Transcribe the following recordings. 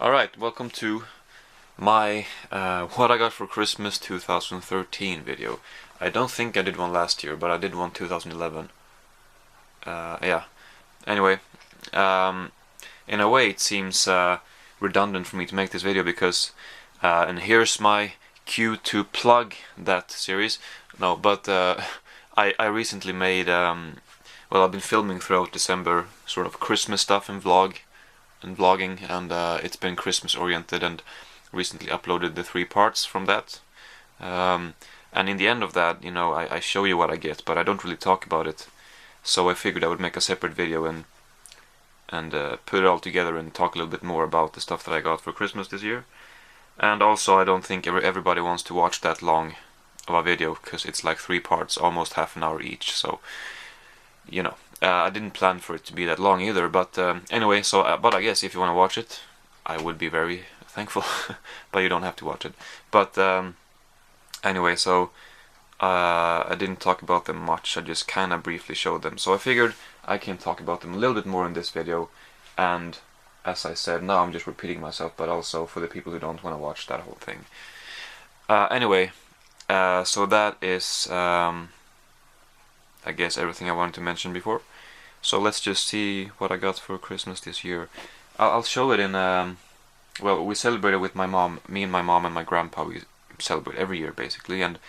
Alright, welcome to my What I Got for Christmas 2013 video. I don't think I did one last year, but I did one 2011. Yeah. Anyway, in a way it seems redundant for me to make this video because, and here's my cue to plug that series. No, but I recently made, well, I've been filming throughout December sort of Christmas stuff and vlogging, and it's been Christmas oriented, and recently uploaded the 3 parts from that. And in the end of that, you know, I show you what I get, but I don't really talk about it. So I figured I would make a separate video and put it all together and talk a little bit more about the stuff that I got for Christmas this year. And also, I don't think everybody wants to watch that long of a video, because it's like 3 parts, almost half an hour each. So, you know, I didn't plan for it to be that long either, but anyway, so but I guess if you want to watch it, I would be very thankful. But you don't have to watch it. But anyway, so I didn't talk about them much, I just kind of briefly showed them. So I figured I can talk about them a little bit more in this video, and as I said, now I'm just repeating myself, but also for the people who don't want to watch that whole thing. Anyway, so that is I guess everything I wanted to mention before. So let's just see what I got for Christmas this year. I'll show it in, well, we celebrated with my mom, me and my mom and my grandpa. We celebrate every year basically, and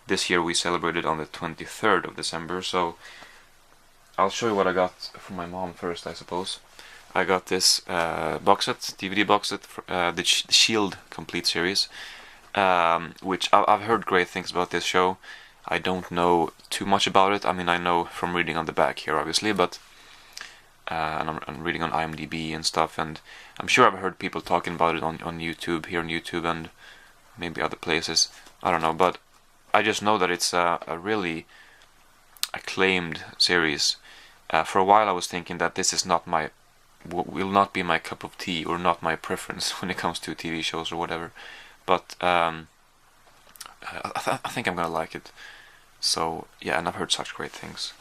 this year we celebrated on the 23rd of December, so I'll show you what I got from my mom first, I suppose. I got this box set, DVD box set, the Shield Complete series, which I've heard great things about this show. I don't know too much about it. I mean, I know from reading on the back here, obviously, but and I'm reading on IMDb and stuff, and I'm sure I've heard people talking about it on YouTube, here on YouTube, and maybe other places. I don't know, but I just know that it's a really acclaimed series. For a while I was thinking that this is not my, will not be my cup of tea, or not my preference when it comes to TV shows or whatever, but I think I'm gonna like it. So yeah, and I've heard such great things.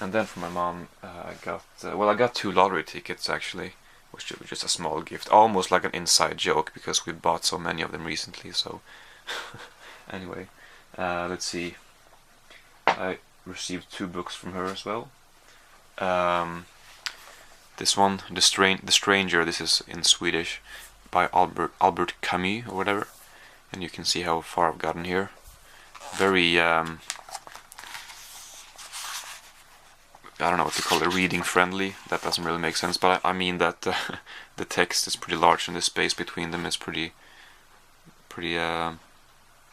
And then for my mom, I got well, I got 2 lottery tickets actually, which was just a small gift, almost like an inside joke because we bought so many of them recently. So anyway, let's see. I received 2 books from her as well. This one, The Stranger. This is in Swedish, by Albert Camus or whatever. And you can see how far I've gotten here. Very I don't know what to call it, reading friendly. That doesn't really make sense, but I mean that the text is pretty large, and the space between them is pretty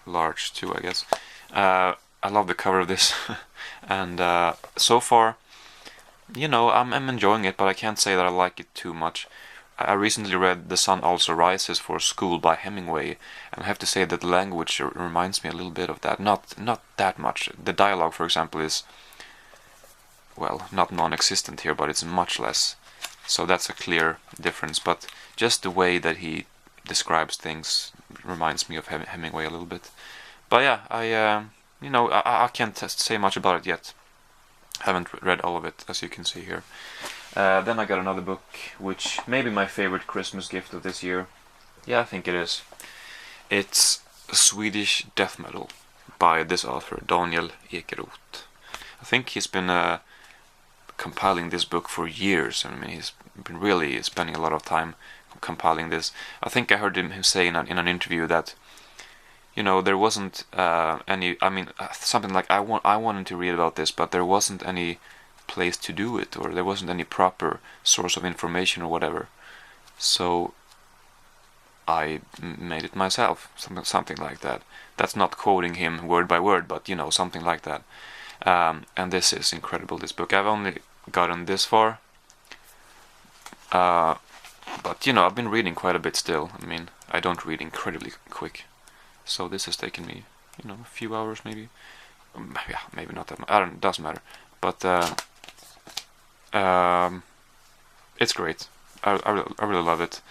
large too, I guess. I love the cover of this, and so far, you know, I'm enjoying it, but I can't say that I like it too much. I recently read The Sun Also Rises for School by Hemingway, and I have to say that the language reminds me a little bit of that. Not that much. The dialogue, for example, is, well, not non-existent here, but it's much less. So that's a clear difference. But just the way that he describes things reminds me of Hemingway a little bit. But yeah, you know, I can't say much about it yet. Haven't read all of it, as you can see here. Then I got another book, which may be my favorite Christmas gift of this year. Yeah, I think it is. It's Swedish death metal by this author, Daniel Ekeroth. I think he's been compiling this book for years. I mean, he's been really spending a lot of time compiling this. I think I heard him say in an interview that, you know, there wasn't any, I mean, something like, I wanted to read about this, but there wasn't any place to do it, or there wasn't any proper source of information or whatever, so I made it myself, something like that. That's not quoting him word by word, but you know, something like that. And this is incredible, this book. I've only gotten this far, but you know, I've been reading quite a bit still. I mean, I don't read incredibly quick, so this has taken me, you know, a few hours maybe. Yeah, maybe not that much, I don't, it doesn't matter. But it's great. I really love it.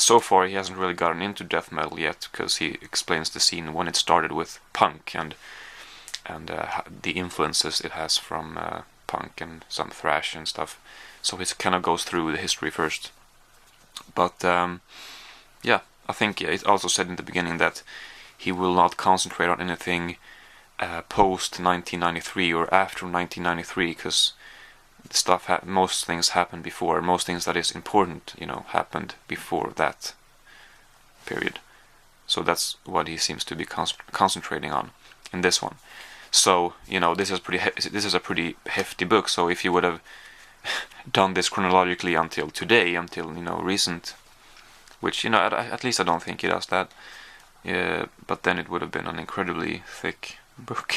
So far he hasn't really gotten into death metal yet, because he explains the scene when it started with punk and the influences it has from punk and some thrash and stuff. So it kind of goes through the history first. But yeah, I think it also said in the beginning that he will not concentrate on anything post 1993 or after 1993, because most things happened before. Most things that is important, happened before that period. So that's what he seems to be concentrating on in this one. So this is a pretty hefty book. So if you would have done this chronologically until today, until recent, which at least I don't think he does that. But then it would have been an incredibly thick book.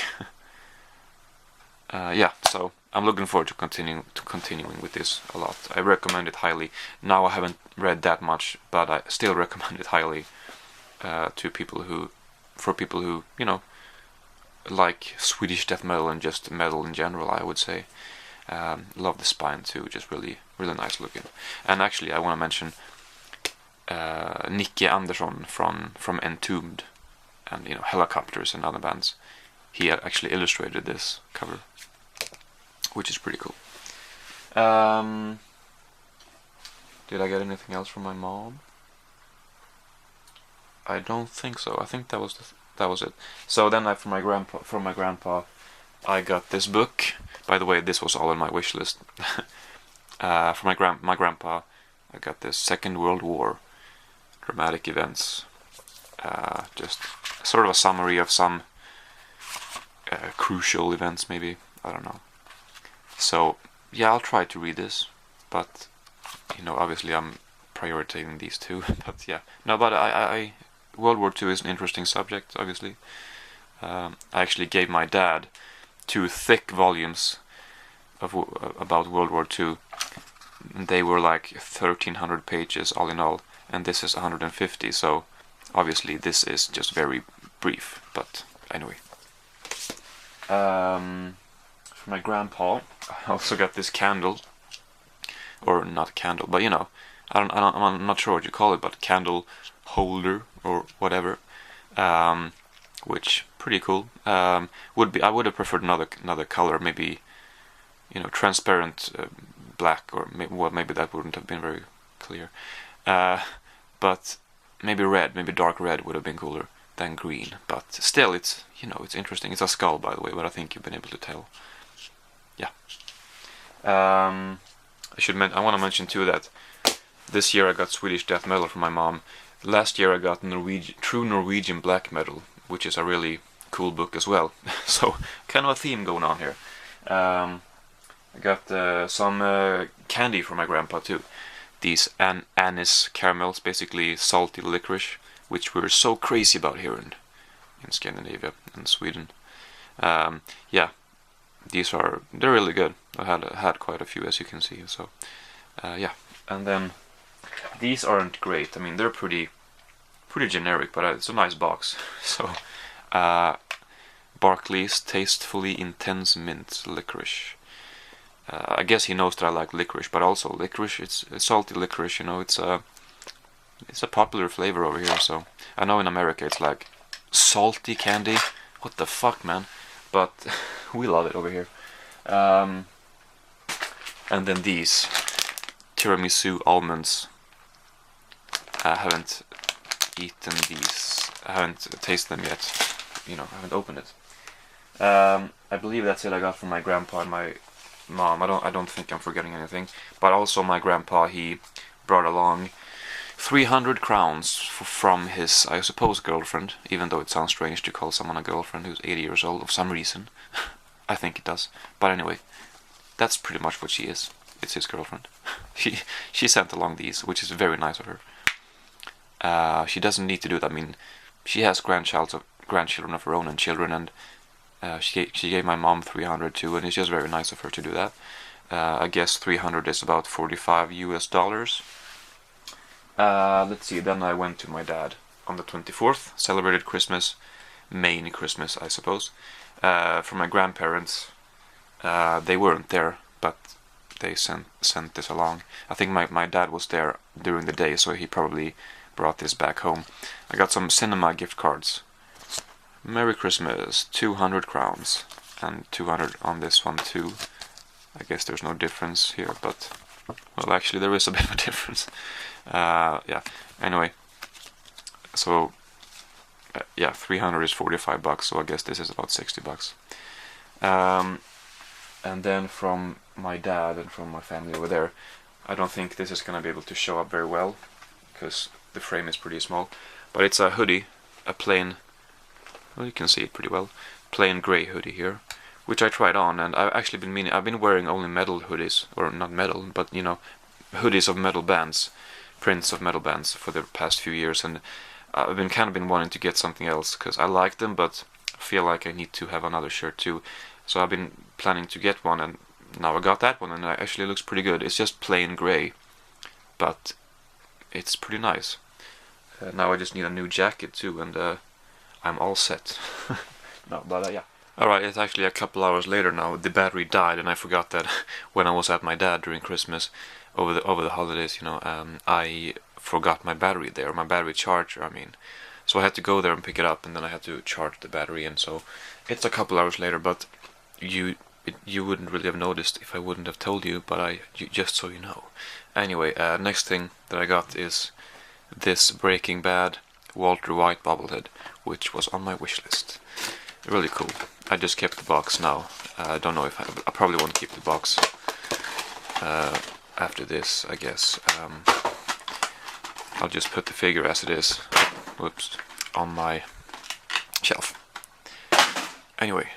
Yeah, so I'm looking forward to continuing with this a lot. I recommend it highly. Now I haven't read that much, but I still recommend it highly for people who like Swedish death metal and just metal in general. I would say love the spine too, just really nice looking. And actually, I want to mention Nicke Andersson from Entombed and Helicopters and other bands. He actually illustrated this cover, which is pretty cool. Did I get anything else from my mom? I don't think so. I think that was it. So then from my grandpa, I got this book. By the way, this was all on my wish list. From my grandpa, I got this Second World War dramatic events. Just sort of a summary of some crucial events, maybe. I don't know. So yeah, I'll try to read this, but obviously I'm prioritizing these two. But yeah, no, but I World War II is an interesting subject, obviously. I actually gave my dad 2 thick volumes about World War II. They were like 1,300 pages all in all, and this is 150, so obviously this is just very brief, but anyway. For my grandpa, I also got this candle, or not candle, but I'm not sure what you call it, but candle holder or whatever, which pretty cool. I would have preferred another color, maybe transparent black, or maybe that wouldn't have been very clear. But maybe red, maybe dark red would have been cooler than green. But still, it's it's interesting. It's a skull, by the way, but I think you've been able to tell. Yeah. I want to mention too that this year I got Swedish death metal from my mom. Last year I got True Norwegian black metal, which is a really cool book as well. So kind of a theme going on here. I got some candy from my grandpa too. These anise caramels, basically salty licorice, which we're so crazy about here in Scandinavia and Sweden. Yeah, they're really good. I had quite a few, as you can see. So yeah, and then these aren't great. I mean, they're pretty generic, but it's a nice box. So Barclay's Tastefully Intense Mint Licorice. I guess he knows that I like licorice, but also licorice, it's salty licorice, it's a popular flavor over here. So I know in America it's like salty candy. What the fuck, man? But we love it over here. And then these Tiramisu almonds. I haven't eaten these. I haven't tasted them yet. I haven't opened it. I believe that's it I got from my grandpa and my mom. I don't think I'm forgetting anything. But also my grandpa, he brought along 300 crowns from his, I suppose, girlfriend, even though it sounds strange to call someone a girlfriend who's 80 years old for some reason. I think it does. But anyway, that's pretty much what she is. It's his girlfriend. She sent along these, which is very nice of her. She doesn't need to do that. I mean, she has grandchildren of her own and children, and she gave my mom 300 too, and it's just very nice of her to do that. I guess 300 is about $45 US. Let's see, then I went to my dad on the 24th, celebrated Christmas, Maine Christmas, I suppose. For my grandparents, they weren't there, but they sent this along. I think my dad was there during the day, so he probably brought this back home. I got some cinema gift cards. Merry Christmas, 200 crowns, and 200 on this one too. I guess there's no difference here, but well, actually there is a bit of a difference. Yeah. Anyway, so yeah, 300 is 45 bucks. So I guess this is about 60 bucks. And then from my dad and from my family over there, I don't think this is gonna be able to show up very well because the frame is pretty small. But it's a hoodie, a plain. Well, you can see it pretty well. Plain grey hoodie here, which I tried on, and I've actually been meaning. I've been wearing only metal hoodies, or not metal, but you know, hoodies of metal bands, prints of metal bands for the past few years, and I've been wanting to get something else because I like them, but I feel like I need to have another shirt too. So I've been planning to get one, and now I got that one, and it actually looks pretty good. It's just plain grey, but it's pretty nice. Now I just need a new jacket too, and I'm all set. No, but yeah. Alright, it's actually a couple hours later now. The battery died, and I forgot that when I was at my dad during Christmas, over the holidays, you know, I forgot my battery there, my battery charger, I mean. So I had to go there and pick it up, and then I had to charge the battery, and so it's a couple hours later, but you wouldn't really have noticed if I wouldn't have told you, but just so you know. Anyway, next thing that I got is this Breaking Bad Walter White bobblehead, which was on my wish list. Really cool. I just kept the box now. I don't know if I probably won't keep the box after this, I guess. I'll just put the figure as it is, whoops, on my shelf. Anyway,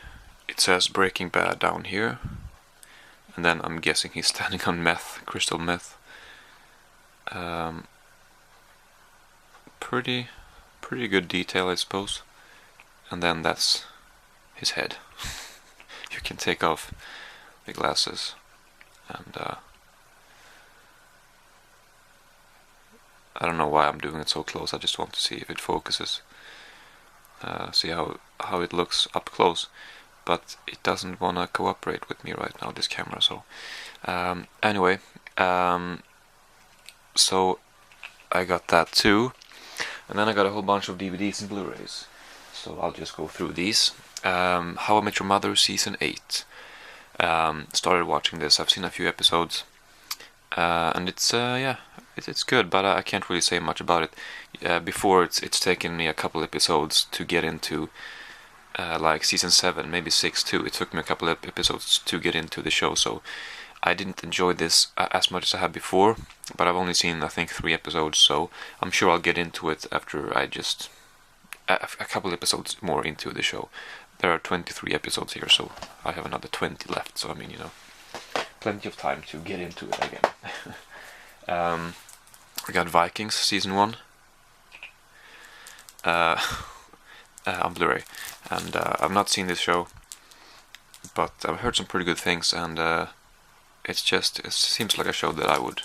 it says Breaking Bad down here, and then I'm guessing he's standing on meth, crystal meth. Pretty good detail, I suppose. And then that's his head. You can take off the glasses, and I don't know why I'm doing it so close. I just want to see if it focuses. See how it looks up close, but it doesn't want to cooperate with me right now, this camera. So anyway, so I got that too, and then I got a whole bunch of DVDs and Blu-rays. So I'll just go through these. How I Met Your Mother season 8. Started watching this. I've seen a few episodes, and it's yeah, it's good, but I can't really say much about it. Before it's taken me a couple episodes to get into like season 7, maybe 6 too. It took me a couple of episodes to get into the show, so I didn't enjoy this as much as I had before. But I've only seen, I think, 3 episodes, so I'm sure I'll get into it after I just a couple episodes more into the show. There are 23 episodes here, so I have another 20 left, so I mean, you know, plenty of time to get into it again. I got Vikings season 1 on Blu-ray, and I've not seen this show, but I've heard some pretty good things, and it seems like a show that I would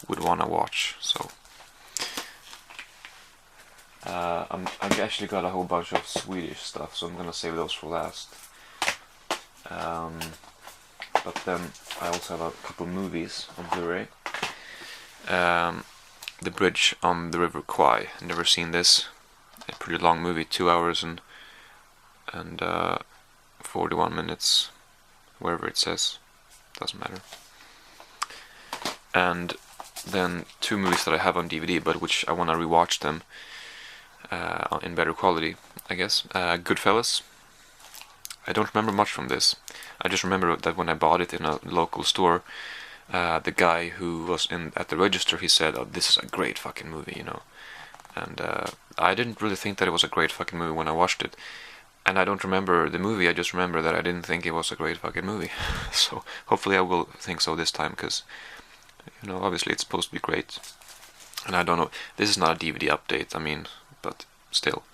want to watch. So I've actually got a whole bunch of Swedish stuff, so I'm gonna save those for last. But then I also have a couple movies on Blu-ray. The Bridge on the River Kwai. Never seen this. A pretty long movie, 2 hours and 41 minutes, wherever it says. Doesn't matter. And then 2 movies that I have on DVD, but which I want to rewatch them in better quality, I guess. Goodfellas. I don't remember much from this. I just remember that when I bought it in a local store, the guy who was at the register, he said, "Oh, this is a great fucking movie," you know. And I didn't really think that it was a great fucking movie when I watched it. And I don't remember the movie, I just remember that I didn't think it was a great fucking movie. So hopefully I will think so this time, because, you know, obviously it's supposed to be great. And I don't know, this is not a DVD update, I mean, but still,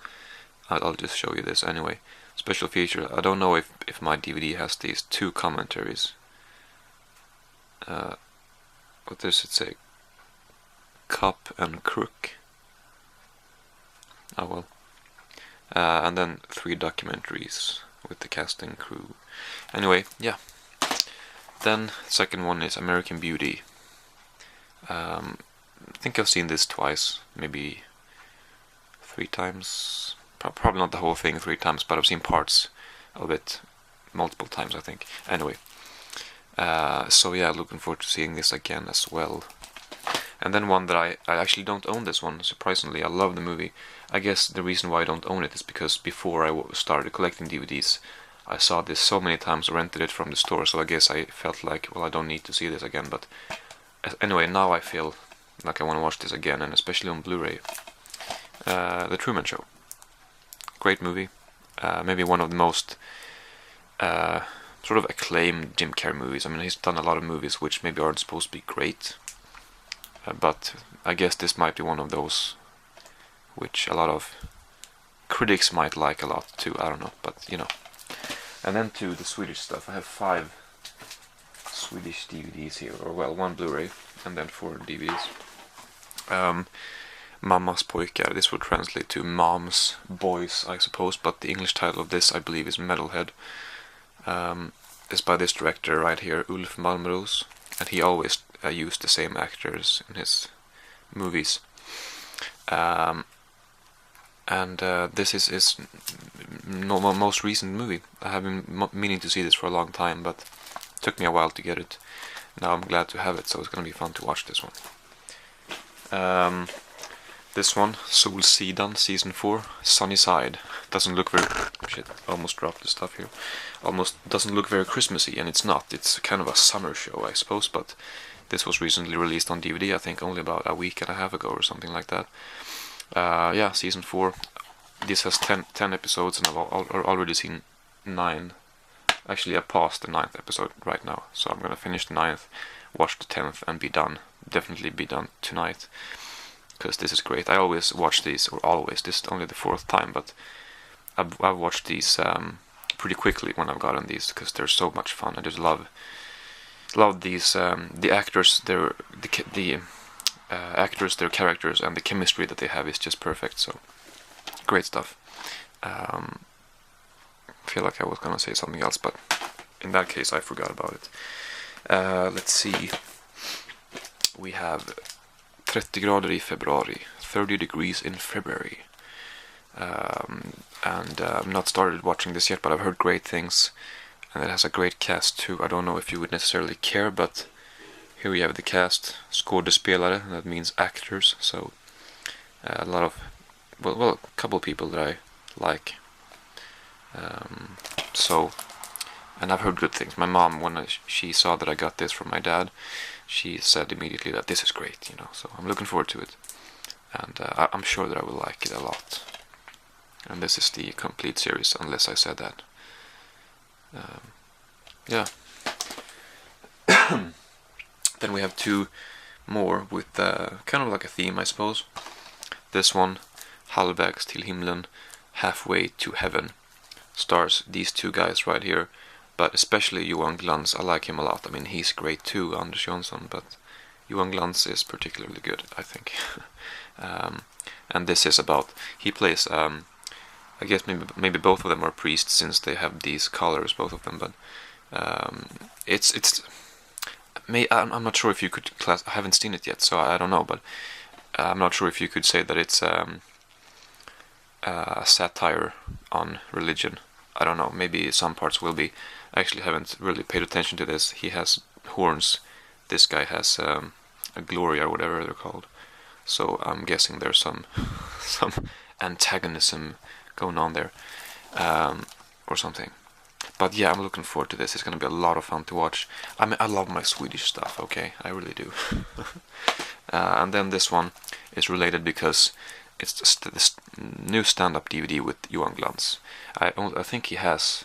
I'll just show you this anyway. Special feature, I don't know if my DVD has these 2 commentaries. What does it say? Cup and Crook. Oh well. And then 3 documentaries with the cast and crew. Anyway, yeah. Then second one is American Beauty. I think I've seen this twice, maybe 3 times. Probably not the whole thing 3 times, but I've seen parts of it multiple times, I think. Anyway, so yeah, looking forward to seeing this again as well. And then one that I actually don't own this one, surprisingly. I love the movie. I guess the reason why I don't own it is because before I started collecting DVDs, I saw this so many times, rented it from the store, so I guess I felt like, well, I don't need to see this again. But anyway, now I feel like I want to watch this again, and especially on Blu-ray. The Truman Show. Great movie. Maybe one of the most sort of acclaimed Jim Carrey movies. I mean, he's done a lot of movies which maybe aren't supposed to be great, but I guess this might be one of those which a lot of critics might like a lot too. I don't know, but you know. And then to the Swedish stuff. I have 5 Swedish DVDs here, or well, 1 Blu-ray and then 4 DVDs. Mammas pojkar. This will translate to Mom's Boys, I suppose, but the English title of this, I believe, is Metalhead. It's by this director right here, Ulf Malmros, and he always used the same actors in his movies. This is his most recent movie. I have been meaning to see this for a long time, but it took me a while to get it. Now I'm glad to have it, so it's gonna be fun to watch this one. This one, Solsidan, Season 4, Sunny Side. Doesn't look very... Shit, almost dropped the stuff here. Almost doesn't look very Christmassy, and it's not. It's kind of a summer show, I suppose, but this was recently released on DVD, I think only about a week and a half ago or something like that. Yeah, Season 4. This has 10 episodes, and I've already seen 9. Actually, I paused the 9th episode right now, so I'm gonna finish the 9th, watch the 10th, and be done. Definitely be done tonight, because this is great. I always watch these, or always, this is only the 4th time, but I've watched these pretty quickly when I've gotten these, because they're so much fun. I just love these, the actors, the actors, their characters, and the chemistry that they have is just perfect, so great stuff. I feel like I was gonna say something else, but in that case I forgot about it. Let's see. We have 30 grader i februari, 30 degrees in February. I've not started watching this yet, but I've heard great things, and it has a great cast too. I don't know if you would necessarily care, but here we have the cast, skådespelare, that means actors, so a lot of, well, a couple of people that I like. And I've heard good things. My mom, when she saw that I got this from my dad, she said immediately that this is great, you know, so I'm looking forward to it. And I'm sure that I will like it a lot. And this is the complete series, unless I said that. Yeah. Then we have 2 more with kind of like a theme, I suppose. This one, Halvvägs till himlen, Halfway to Heaven, stars these 2 guys right here, but especially Johan Glans. I like him a lot. I mean, he's great too, Anders Jonsson, but Johan Glans is particularly good, I think. And this is about, he plays, I guess maybe both of them are priests, since they have these collars, both of them, but I'm not sure if you could I haven't seen it yet, so I don't know, but I'm not sure if you could say that it's a satire on religion. I don't know, maybe some parts will be. I actually haven't really paid attention to this. He has horns. This guy has a glory, or whatever they're called. So I'm guessing there's some antagonism going on there, or something. But yeah, I'm looking forward to this. It's gonna be a lot of fun to watch. I mean, I love my Swedish stuff, okay? I really do. And then this one is related because it's this new stand-up DVD with Johan Glans. I think he has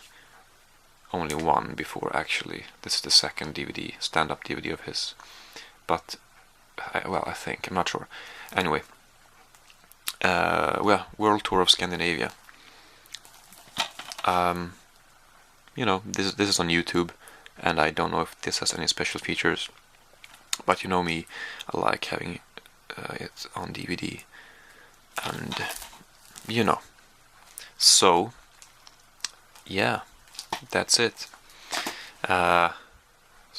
only one before, actually. This is the 2nd DVD, stand-up DVD of his. But, I think, I'm not sure. Anyway, well, World Tour of Scandinavia. You know, this is on YouTube, and I don't know if this has any special features, but you know me, I like having it on DVD, and you know, so yeah, that's it. So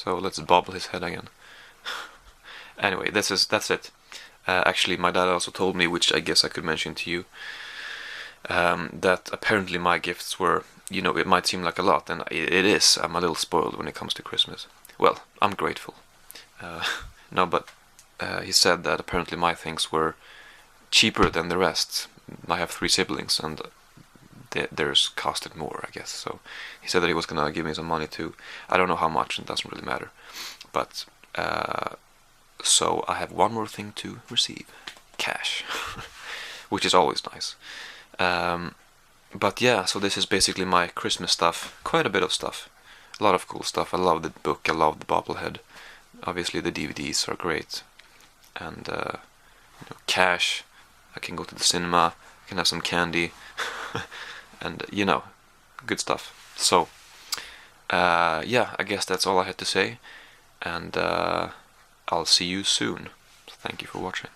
let's bobble his head again. Anyway, that's it. Actually, my dad also told me, which I guess I could mention to you, that apparently my gifts were, you know, it might seem like a lot, and it is. I'm a little spoiled when it comes to Christmas. Well, I'm grateful. No, but he said that apparently my things were cheaper than the rest. I have 3 siblings, and theirs costed more, I guess. So he said that he was gonna give me some money too. I don't know how much, and it doesn't really matter. But so I have one more thing to receive: cash, which is always nice. But yeah, so this is basically my Christmas stuff. Quite a bit of stuff. A lot of cool stuff. I love the book. I love the bobblehead. Obviously the DVDs are great. And cash. I can go to the cinema. I can have some candy. And good stuff. So yeah, I guess that's all I had to say. And I'll see you soon. So thank you for watching.